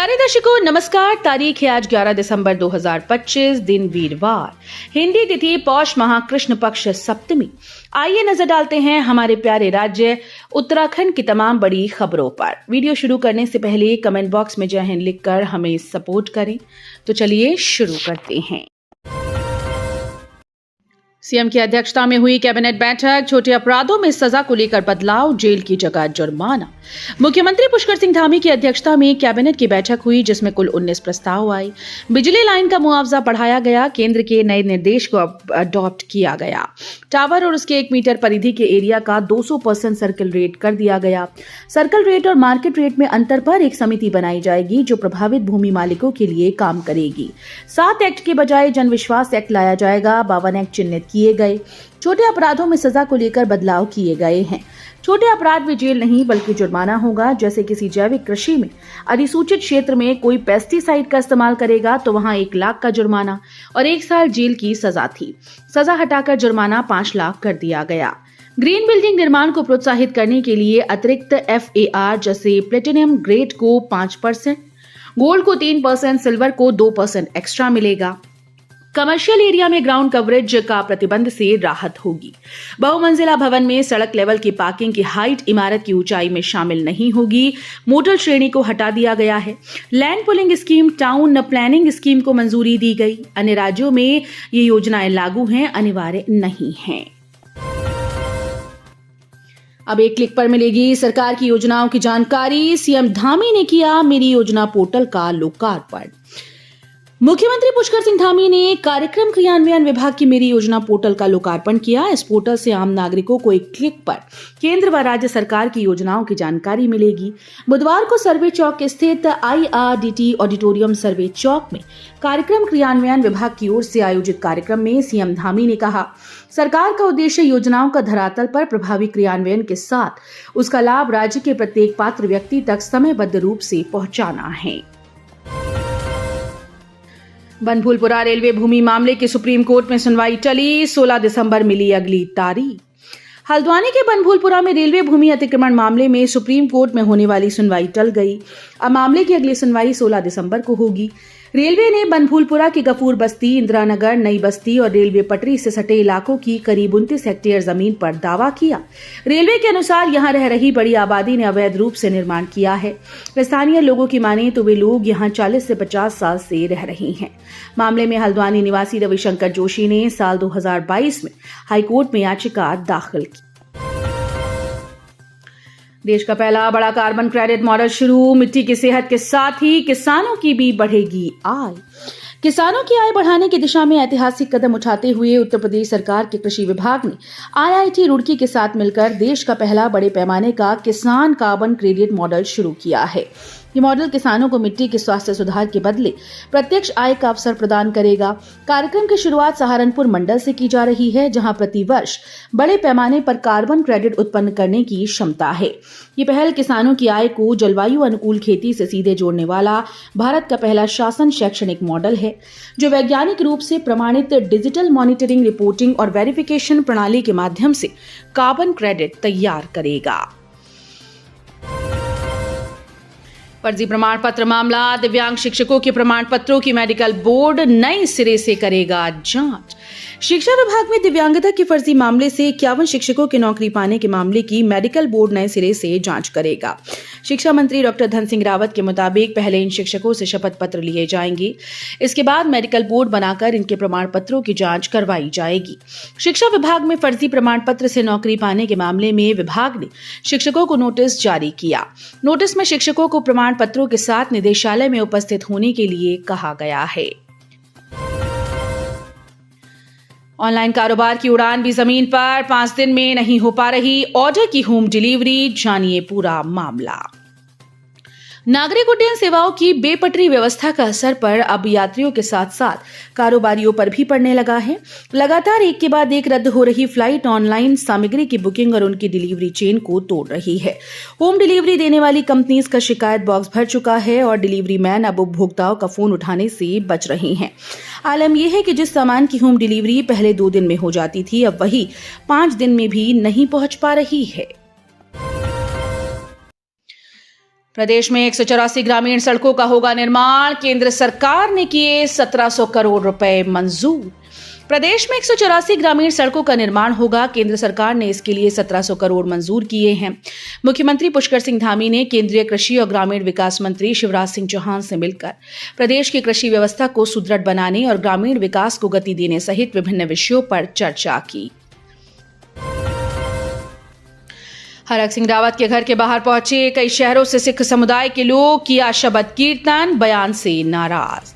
प्यारे दर्शकों नमस्कार। तारीख है आज 11 दिसंबर 2025, दिन वीरवार, हिंदी तिथि पौष माह कृष्ण पक्ष सप्तमी। आइए नजर डालते हैं हमारे प्यारे राज्य उत्तराखंड की तमाम बड़ी खबरों पर। वीडियो शुरू करने से पहले कमेंट बॉक्स में जय हिंद लिखकर हमें सपोर्ट करें। तो चलिए शुरू करते हैं। सीएम की अध्यक्षता में हुई कैबिनेट बैठक, छोटे अपराधों में सजा को लेकर बदलाव, जेल की जगह जुर्माना। मुख्यमंत्री पुष्कर सिंह धामी की अध्यक्षता में कैबिनेट की बैठक हुई जिसमें कुल 19 प्रस्ताव आए। बिजली लाइन का मुआवजा बढ़ाया गया, केंद्र के नए निर्देश को अडॉप्ट किया गया। टावर और उसके 1 मीटर परिधि के एरिया का 200% सर्कल रेट कर दिया गया। सर्कल रेट और मार्केट रेट में अंतर पर एक समिति बनाई जाएगी जो प्रभावित भूमि मालिकों के लिए काम करेगी। 7 एक्ट के बजाय जन विश्वास एक्ट लाया जाएगा। 52 एक्ट चिन्हित किए गए। छोटे अपराधों में सजा को लेकर बदलाव किए गए हैं। छोटे अपराध में जेल नहीं बल्कि जुर्माना होगा। जैसे किसी जैविक कृषि में अधिसूचित क्षेत्र में कोई पेस्टिसाइड का इस्तेमाल करेगा तो वहां 1 लाख का जुर्माना और 1 साल जेल की सजा थी। सजा हटाकर जुर्माना 5 लाख कर दिया गया। ग्रीन बिल्डिंग निर्माण को प्रोत्साहित करने के लिए अतिरिक्त FAR जैसे प्लेटिनियम ग्रेड को 5%, गोल्ड को 3%, सिल्वर को 2% एक्स्ट्रा मिलेगा। कमर्शियल एरिया में ग्राउंड कवरेज का प्रतिबंध से राहत होगी। बहुमंजिला भवन में सड़क लेवल की पार्किंग की हाइट इमारत की ऊंचाई में शामिल नहीं होगी। मोटल श्रेणी को हटा दिया गया है। Land pulling scheme, town planning scheme को मंजूरी दी गई। अन्य राज्यों में ये योजनाएं लागू हैं, अनिवार्य नहीं हैं। अब एक क्लिक पर मिलेगी सरकार की योजनाओं की जानकारी। सीएम धामी ने किया मेरी योजना पोर्टल का लोकार्पण। मुख्यमंत्री पुष्कर सिंह धामी ने कार्यक्रम क्रियान्वयन विभाग की मेरी योजना पोर्टल का लोकार्पण किया। इस पोर्टल से आम नागरिकों को एक क्लिक पर केंद्र व राज्य सरकार की योजनाओं की जानकारी मिलेगी। बुधवार को सर्वे चौक स्थित IRDT ऑडिटोरियम सर्वे चौक में कार्यक्रम क्रियान्वयन विभाग की ओर से आयोजित कार्यक्रम में सीएम धामी ने कहा, सरकार का उद्देश्य योजनाओं का धरातल पर प्रभावी क्रियान्वयन के साथ उसका लाभ राज्य के प्रत्येक पात्र व्यक्ति तक समयबद्ध रूप से पहुंचाना है। बनभूलपुरा रेलवे भूमि मामले की सुप्रीम कोर्ट में सुनवाई टली। 16 दिसंबर मिली अगली तारीख। हल्द्वानी के बनभूलपुरा में रेलवे भूमि अतिक्रमण मामले में सुप्रीम कोर्ट में होने वाली सुनवाई टल गई। अब मामले की अगली सुनवाई 16 दिसंबर को होगी। रेलवे ने बनभूलपुरा की गफूर बस्ती, इंदिरा नगर, नई बस्ती और रेलवे पटरी से सटे इलाकों की करीब 29 हेक्टेयर जमीन पर दावा किया। रेलवे के अनुसार यहां रह रही बड़ी आबादी ने अवैध रूप से निर्माण किया है। स्थानीय लोगों की माने तो वे लोग यहां 40 से 50 साल से रह रहे हैं। मामले में हल्द्वानी निवासी रविशंकर जोशी ने साल 2022 में हाईकोर्ट में याचिका दाखिल की। देश का पहला बड़ा कार्बन क्रेडिट मॉडल शुरू। मिट्टी की सेहत के साथ ही किसानों की भी बढ़ेगी आय। किसानों की आय बढ़ाने की दिशा में ऐतिहासिक कदम उठाते हुए उत्तर प्रदेश सरकार के कृषि विभाग ने IIT रुड़की के साथ मिलकर देश का पहला बड़े पैमाने का किसान कार्बन क्रेडिट मॉडल शुरू किया है। ये मॉडल किसानों को मिट्टी के स्वास्थ्य सुधार के बदले प्रत्यक्ष आय का अवसर प्रदान करेगा। कार्यक्रम की शुरुआत सहारनपुर मंडल से की जा रही है, जहां प्रतिवर्ष बड़े पैमाने पर कार्बन क्रेडिट उत्पन्न करने की क्षमता है। ये पहल किसानों की आय को जलवायु अनुकूल खेती से सीधे जोड़ने वाला भारत का पहला शासन शैक्षणिक मॉडल है, जो वैज्ञानिक रूप से प्रमाणित डिजिटल मॉनिटरिंग, रिपोर्टिंग और वेरिफिकेशन प्रणाली के माध्यम से कार्बन क्रेडिट तैयार करेगा। फर्जी प्रमाण पत्र मामला। दिव्यांग शिक्षकों के प्रमाण पत्रों की मेडिकल बोर्ड नए सिरे से करेगा जांच। शिक्षा विभाग में दिव्यांगता के फर्जी मामले से 51 शिक्षकों की नौकरी पाने के मामले की मेडिकल बोर्ड नए सिरे से जांच करेगा। शिक्षा मंत्री डॉक्टर धन सिंह रावत के मुताबिक पहले इन शिक्षकों से शपथ पत्र लिए जाएंगे। इसके बाद मेडिकल बोर्ड बनाकर इनके प्रमाण पत्रों की जांच करवाई जाएगी। शिक्षा विभाग में फर्जी प्रमाण पत्र से नौकरी पाने के मामले में विभाग ने शिक्षकों को नोटिस जारी किया। नोटिस में शिक्षकों को प्रमाण पत्रों के साथ निदेशालय में उपस्थित होने के लिए कहा गया है। ऑनलाइन कारोबार की उड़ान भी जमीन पर, 5 दिन में नहीं हो पा रही ऑर्डर की होम डिलीवरी। जानिए पूरा मामला। नागरिक उड्डयन सेवाओं की बेपटरी व्यवस्था का असर पर अब यात्रियों के साथ साथ कारोबारियों पर भी पड़ने लगा है। लगातार एक के बाद एक रद्द हो रही फ्लाइट ऑनलाइन सामग्री की बुकिंग और उनकी डिलीवरी चेन को तोड़ रही है। होम डिलीवरी देने वाली कंपनीज का शिकायत बॉक्स भर चुका है और डिलीवरी मैन अब उपभोक्ताओं का फोन उठाने से बच रहे हैं। आलम यह है कि जिस सामान की होम डिलीवरी पहले 2 दिन में हो जाती थी, अब वही 5 दिन में भी नहीं पहुंच पा रही है। प्रदेश में 184 ग्रामीण सड़कों का होगा निर्माण, केंद्र सरकार ने किए 1700 करोड़ रुपए मंजूर। प्रदेश में 184 ग्रामीण सड़कों का निर्माण होगा, केंद्र सरकार ने इसके लिए 1700 करोड़ मंजूर किए हैं। मुख्यमंत्री पुष्कर सिंह धामी ने केंद्रीय कृषि और ग्रामीण विकास मंत्री शिवराज सिंह चौहान से मिलकर प्रदेश की कृषि व्यवस्था को सुदृढ़ बनाने और ग्रामीण विकास को गति देने सहित विभिन्न विषयों पर चर्चा की। हरक सिंह रावत के घर के बाहर पहुंचे कई शहरों से सिख समुदाय के लोग, किया शबद कीर्तन, बयान से नाराज।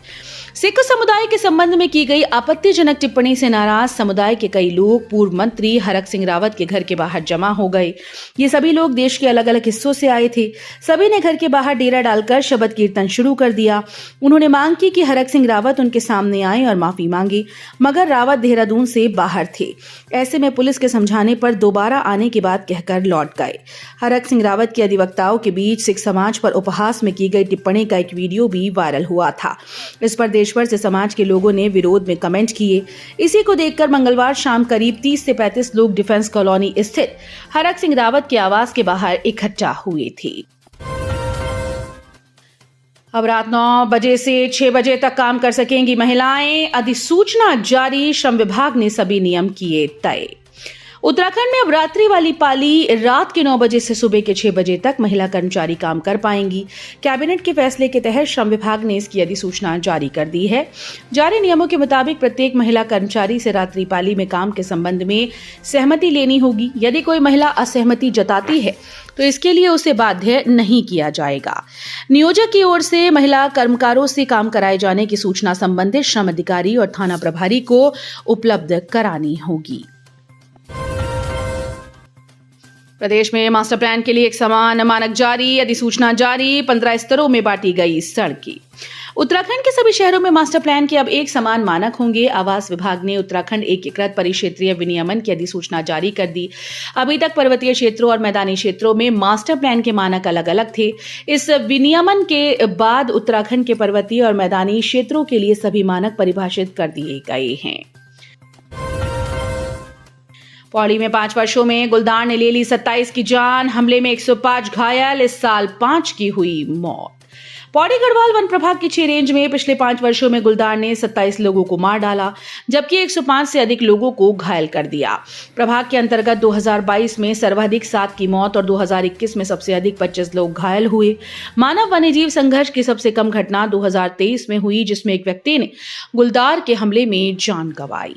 सिख समुदाय के संबंध में की गई आपत्तिजनक टिप्पणी से नाराज समुदाय के कई लोग पूर्व मंत्री हरक सिंह रावत के घर के बाहर जमा हो गए। ये सभी लोग देश के अलग अलग हिस्सों से आए थे। सभी ने घर के बाहर डेरा डालकर शबद कीर्तन शुरू कर दिया। उन्होंने मांग की कि हरक सिंह रावत उनके सामने आए और माफी मांगे, मगर रावत देहरादून से बाहर थे। ऐसे में पुलिस के समझाने पर दोबारा आने की बात कहकर लौट गए। हरक सिंह रावत के अधिवक्ताओं के बीच सिख समाज पर उपहास में की गई टिप्पणी का एक वीडियो भी वायरल हुआ था। इस पर देशभर से समाज के लोगों ने विरोध में कमेंट किए। इसी को देखकर मंगलवार शाम करीब 30 से 35 लोग डिफेंस कॉलोनी स्थित हरक सिंह रावत के आवास के बाहर इकट्ठा हुए थे। अब रात 9 बजे से 6 बजे तक काम कर सकेंगी महिलाएं, अधिसूचना जारी, श्रम विभाग ने सभी नियम किए तय। उत्तराखंड में अब रात्रि वाली पाली रात के 9 बजे से सुबह के 6 बजे तक महिला कर्मचारी काम कर पाएंगी। कैबिनेट के फैसले के तहत श्रम विभाग ने इसकी अधिसूचना जारी कर दी है। जारी नियमों के मुताबिक प्रत्येक महिला कर्मचारी से रात्रि पाली में काम के संबंध में सहमति लेनी होगी। यदि कोई महिला असहमति जताती है तो इसके लिए उसे बाध्य नहीं किया जाएगा। नियोजक की ओर से महिला कर्मकारों से काम कराए जाने की सूचना संबंधित श्रम अधिकारी और थाना प्रभारी को उपलब्ध करानी होगी। प्रदेश में मास्टर प्लान के लिए एक समान मानक जारी, अधिसूचना जारी, 15 स्तरों में बांटी गई सड़कें। उत्तराखंड के सभी शहरों में मास्टर प्लान के अब एक समान मानक होंगे। आवास विभाग ने उत्तराखंड एकीकृत परिक्षेत्रीय विनियमन की अधिसूचना जारी कर दी। अभी तक पर्वतीय क्षेत्रों और मैदानी क्षेत्रों में मास्टर प्लान के मानक अलग अलग थे। इस विनियमन के बाद उत्तराखंड के पर्वतीय और मैदानी क्षेत्रों के लिए सभी मानक परिभाषित कर दिए गए हैं। पौड़ी में 5 वर्षों में गुलदार ने ले ली 27 की जान, हमले में 105 घायल, इस साल 5 की हुई मौत। पौड़ी गढ़वाल वन प्रभाग की 6 रेंज में पिछले 5 वर्षों में गुलदार ने 27 लोगों को मार डाला, जबकि 105 से अधिक लोगों को घायल कर दिया। प्रभाग के अंतर्गत 2022 में सर्वाधिक 7 की मौत और 2021 में सबसे अधिक 25 लोग घायल हुए। मानव वन्यजीव संघर्ष की सबसे कम घटना 2023 में हुई, जिसमें एक व्यक्ति ने गुलदार के हमले में जान गंवाई।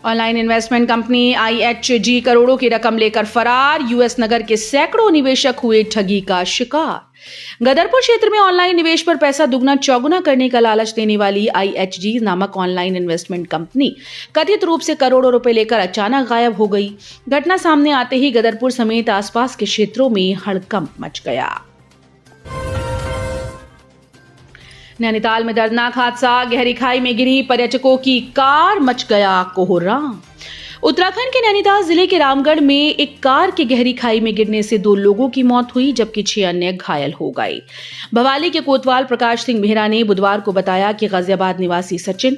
ऑनलाइन इन्वेस्टमेंट कंपनी IHG करोड़ों की रकम लेकर फरार, यूएस नगर के सैकड़ों निवेशक हुए ठगी का शिकार। गदरपुर क्षेत्र में ऑनलाइन निवेश पर पैसा दुगना चौगुना करने का लालच देने वाली IHG नामक ऑनलाइन इन्वेस्टमेंट कंपनी कथित रूप से करोड़ों रुपए लेकर अचानक गायब हो गई। घटना सामने आते ही गदरपुर समेत आसपास के क्षेत्रों में हड़कंप मच गया। नैनीताल में दर्दनाक हादसा, गहरी खाई में गिरी पर्यटकों की कार, मच गया कोहराम। उत्तराखंड के नैनीताल जिले के रामगढ़ में एक कार के गहरी खाई में गिरने से 2 लोगों की मौत हुई, जबकि 6 अन्य घायल हो गए। भवाली के कोतवाल प्रकाश सिंह मेहरा ने बुधवार को बताया कि गाजियाबाद निवासी सचिन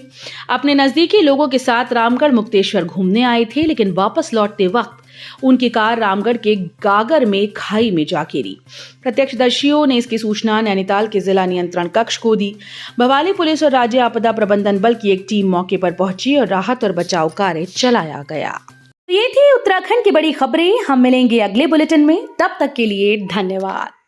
अपने नजदीकी लोगों के साथ रामगढ़ मुक्तेश्वर घूमने आए थे, लेकिन वापस लौटते वक्त उनकी कार रामगढ़ के गागर में खाई में जा गिरी। प्रत्यक्षदर्शियों ने इसकी सूचना नैनीताल के जिला नियंत्रण कक्ष को दी। भवाली पुलिस और राज्य आपदा प्रबंधन बल की एक टीम मौके पर पहुंची और राहत और बचाव कार्य चलाया गया। ये थी उत्तराखंड की बड़ी खबरें। हम मिलेंगे अगले बुलेटिन में, तब तक के लिए धन्यवाद।